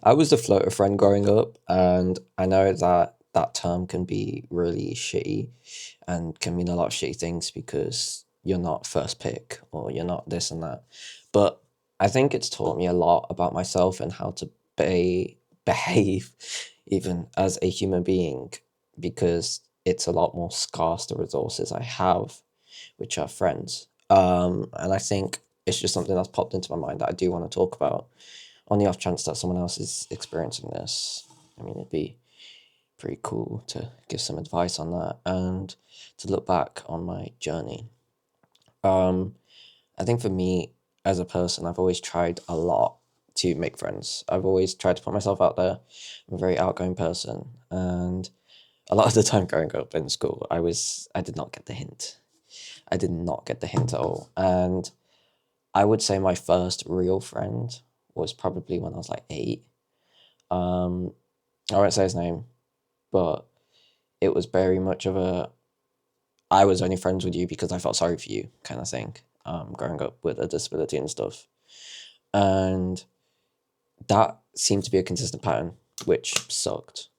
I was the floater friend growing up, and I know that that term can be really shitty and can mean a lot of shitty things because you're not first pick or you're not this and that. But I think it's taught me a lot about myself and how to behave even as a human being because it's a lot more scarce the resources I have, which are friends. And I think it's just something that's popped into my mind that I do want to talk about on the off chance that someone else is experiencing this. I mean, it'd be pretty cool to give some advice on that and to look back on my journey. Um, I think for me as a person, I've always tried a lot to make friends. I've always tried to put myself out there. I'm a very outgoing person, and a lot of the time growing up in school, I did not get the hint. I did not get the hint at all, and I would say my first real friend was probably when I was like 8. Um, I won't say his name, but it was very much of a I was only friends with you because I felt sorry for you kind of thing. Growing up with a disability and stuff, and that seemed to be a consistent pattern, which sucked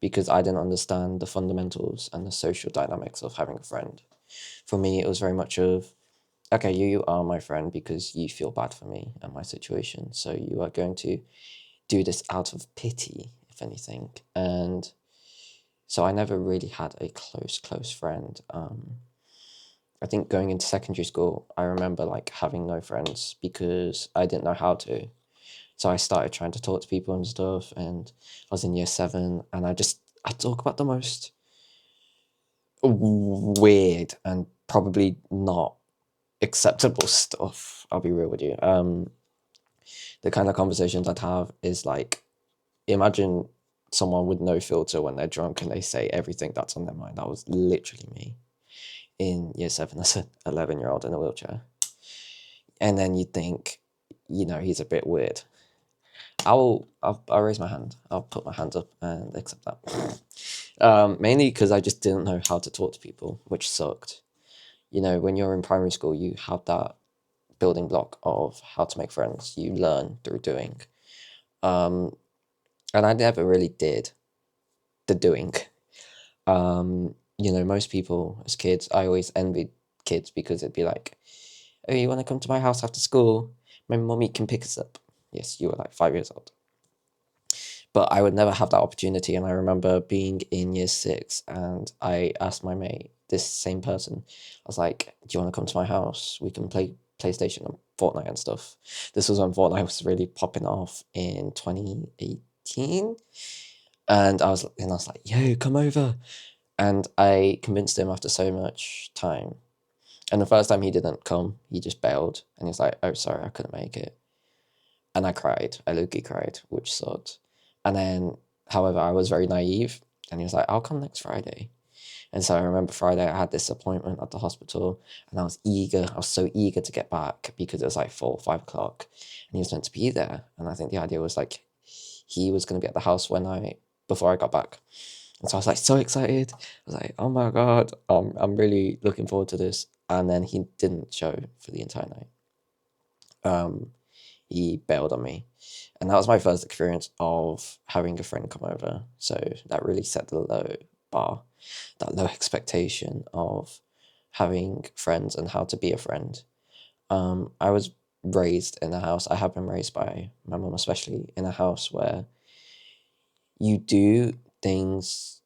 because I didn't understand the fundamentals and the social dynamics of having a friend. For me, it was very much of okay, you are my friend because you feel bad for me and my situation, so you are going to do this out of pity, if anything, and so I never really had a close friend. I think going into secondary school, I remember like having no friends because I didn't know how to. So I started trying to talk to people and stuff, and I was in year 7, and I talk about the most weird and probably not acceptable stuff. I'll be real with you. The kind of conversations I'd have is like, imagine someone with no filter when they're drunk and they say everything that's on their mind. That was literally me in year 7 as an 11-year-old in a wheelchair. And then you think, he's a bit weird. I'll raise my hand. I'll put my hand up and accept that. Mainly because I just didn't know how to talk to people, which sucked. When you're in primary school, you have that building block of how to make friends. You learn through doing. Um, and I never really did the doing. Most people as kids, I always envied kids because it'd be like, oh, you want to come to my house after school? My mommy can pick us up. Yes, you were like 5 years old. But I would never have that opportunity. And I remember being in year 6 and I asked my mate, this same person, I was like, do you want to come to my house? We can play PlayStation and Fortnite and stuff. This was when Fortnite was really popping off in 2018. And I was like, yo, come over. And I convinced him after so much time. And the first time he didn't come, he just bailed. And he's like, oh, sorry, I couldn't make it. And I cried. I literally cried, which sucked. And then, however, I was very naive. And he was like, I'll come next Friday. And so I remember Friday, I had this appointment at the hospital. And I was eager. I was so eager to get back because it was like 4 or 5 o'clock. And he was meant to be there. And I think the idea was like, he was going to be at the house before I got back. And so I was like so excited. I was like, oh my God, I'm really looking forward to this. And then he didn't show for the entire night. He bailed on me. And that was my first experience of having a friend come over. So that really set the low bar, that low expectation of having friends and how to be a friend. I was raised in a house, I have been raised by my mum, especially in a house where you do things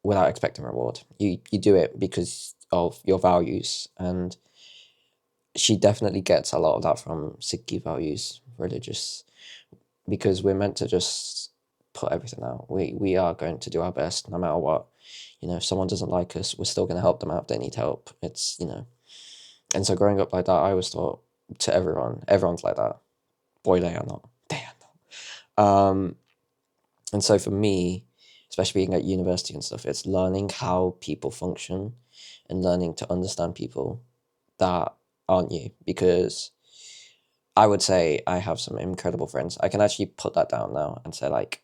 without expecting reward. You do it because of your values, and she definitely gets a lot of that from Sikhi values, religious, because we're meant to just put everything out. We are going to do our best no matter what. If someone doesn't like us, we're still going to help them out if they need help. And so growing up like that, I always thought to everyone's like that. Boy, they are not. They are not. And so for me, especially being at university and stuff, it's learning how people function and learning to understand people that aren't you. Because I would say I have some incredible friends. I can actually put that down now and say, like,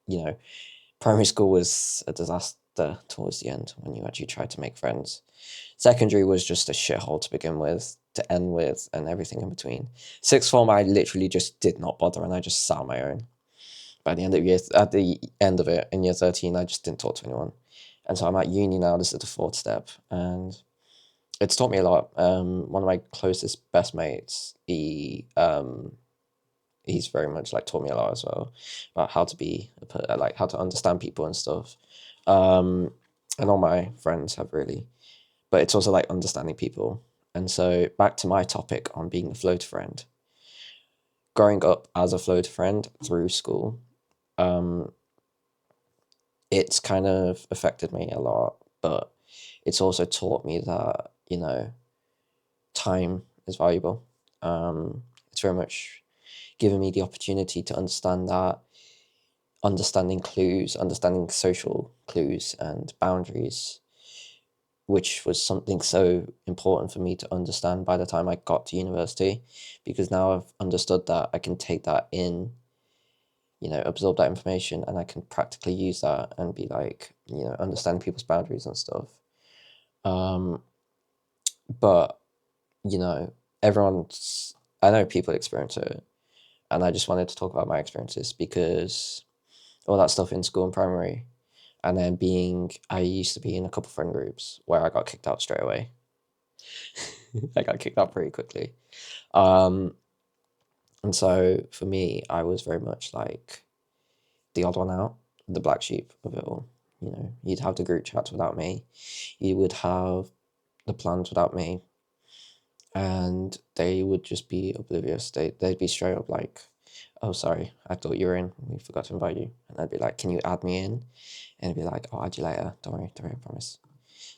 you know, primary school was a disaster towards the end when you actually tried to make friends. Secondary was just a shithole to begin with, to end with, and everything in between. Sixth form, I literally just did not bother and I just sat on my own. by the end of at the end of it in year 13, I just didn't talk to anyone. And so I'm at uni now. This is the fourth step, and it's taught me a lot. One of my closest best mates, he's very much like taught me a lot as well about how to be like how to understand people and stuff. And all my friends have really, but it's also like understanding people. And so back to my topic on being a floater friend. Growing up as a floater friend through school, um, it's kind of affected me a lot, but it's also taught me that, time is valuable. It's very much given me the opportunity to understand that, understanding clues, understanding social clues and boundaries, which was something so important for me to understand by the time I got to university, because now I've understood that I can take that in, absorb that information, and I can practically use that and be like, understand people's boundaries and stuff. But, you know, I know people experience it, and I just wanted to talk about my experiences because all that stuff in school and primary, and then I used to be in a couple friend groups where I got kicked out straight away. I got kicked out pretty quickly. Um, and so for me, I was very much like the odd one out, the black sheep of it all. You'd have the group chats without me. You would have the plans without me, and they would just be oblivious. They'd be straight up like, "Oh, sorry, I thought you were in. We forgot to invite you." And I'd be like, "Can you add me in?" And it'd be like, "I'll add you later. Don't worry, I promise."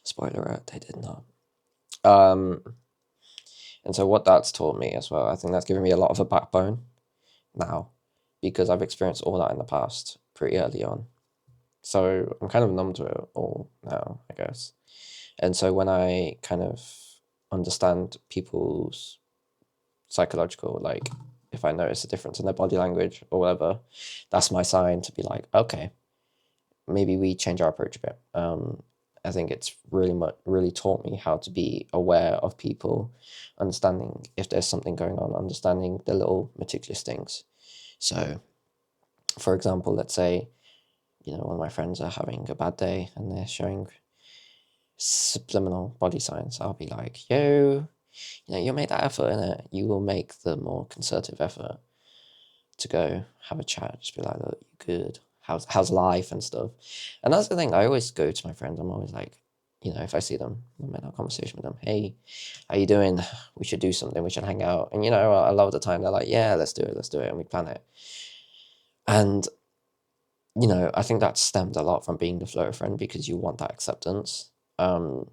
Spoiler alert, they did not. Um, and so what that's taught me as well, I think that's given me a lot of a backbone now, because I've experienced all that in the past pretty early on. So I'm kind of numb to it all now, I guess. And so when I kind of understand people's psychological, like if I notice a difference in their body language or whatever, that's my sign to be like, okay, maybe we change our approach a bit. I think it's really taught me how to be aware of people, understanding if there's something going on, understanding the little meticulous things. So, for example, let's say, one of my friends are having a bad day and they're showing subliminal body signs. I'll be like, yo, you made that effort in it. You will make the more concerted effort to go have a chat. Just be like, look, you good? How's life and stuff? And that's the thing. I always go to my friends. I'm always like, if I see them, I'm in a conversation with them. Hey, how you doing? We should do something. We should hang out. And a lot of the time they're like, yeah, let's do it, and we plan it. And I think that stemmed a lot from being the flow friend, because you want that acceptance. But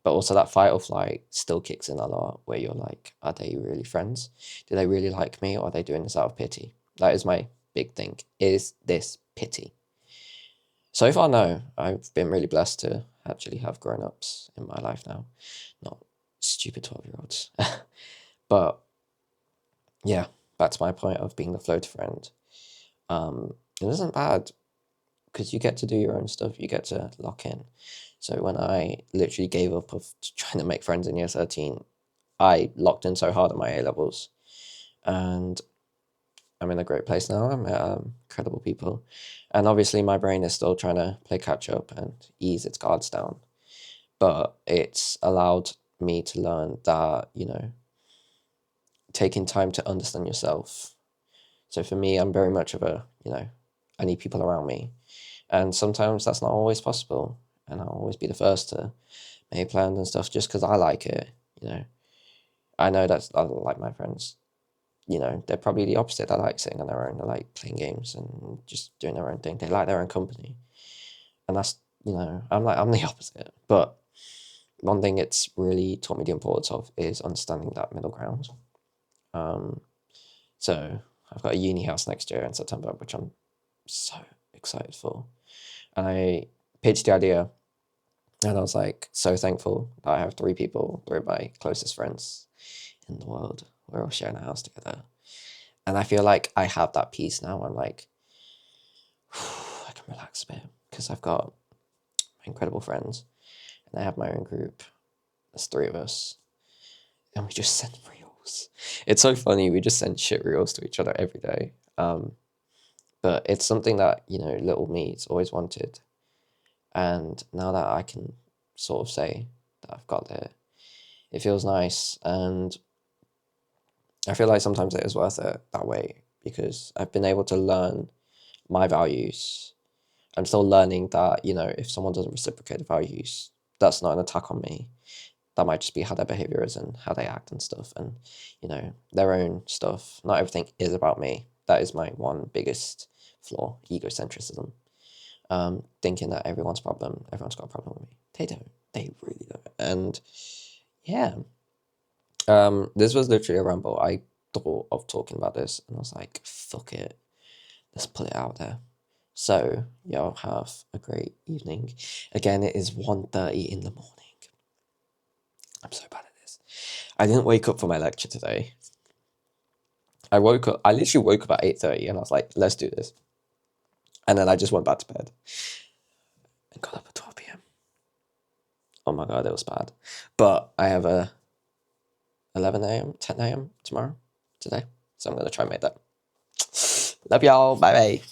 also that fight or flight still kicks in a lot, where you're like, are they really friends? Do they really like me, or are they doing this out of pity? That is my big thing. Is this pity? So far, no. I've been really blessed to actually have grown-ups in my life now, not stupid 12-year-olds. But yeah, back to my point of being the float friend. It isn't bad, because you get to do your own stuff. You get to lock in. So when I literally gave up of trying to make friends in year 13, I locked in so hard at my A levels, and I'm in a great place now. I'm at incredible people, and obviously my brain is still trying to play catch up and ease its guards down, but it's allowed me to learn that taking time to understand yourself. So for me, I'm very much of a I need people around me, and sometimes that's not always possible, and I'll always be the first to make plans and stuff just because I like it. I know that's like my friends. They're probably the opposite. They like sitting on their own. They like playing games and just doing their own thing. They like their own company, and that's I'm the opposite. But one thing it's really taught me the importance of is understanding that middle ground. Um, so I've got a uni house next year in September, which I'm so excited for. And I pitched the idea, and I was like so thankful that I have three of my closest friends in the world. We're all sharing a house together. And I feel like I have that peace now. I'm like, I can relax a bit because I've got incredible friends, and I have my own group. There's three of us, and we just send reels. It's so funny. We just send shit reels to each other every day. But it's something that, you know, little me's always wanted. And now that I can sort of say that I've got it, it feels nice. And I feel like sometimes it is worth it that way because I've been able to learn my values. I'm still learning that, you know, if someone doesn't reciprocate the values, that's not an attack on me. That might just be how their behavior is and how they act and stuff, and, you know, their own stuff. Not everything is about me. That is my one biggest flaw, egocentrism. Thinking that everyone's got a problem with me. They don't. They really don't. And yeah, this was literally a ramble. I thought of talking about this and I was like, fuck it. Let's put it out there. So, y'all have a great evening. Again, it is 1:30 in the morning. I'm so bad at this. I didn't wake up for my lecture today. I literally woke up at 8:30 and I was like, let's do this. And then I just went back to bed and got up at 12 p.m. Oh my God, it was bad. But I have a 11 a.m., 10 a.m. today. So I'm going to try and make that. Love y'all. Bye bye.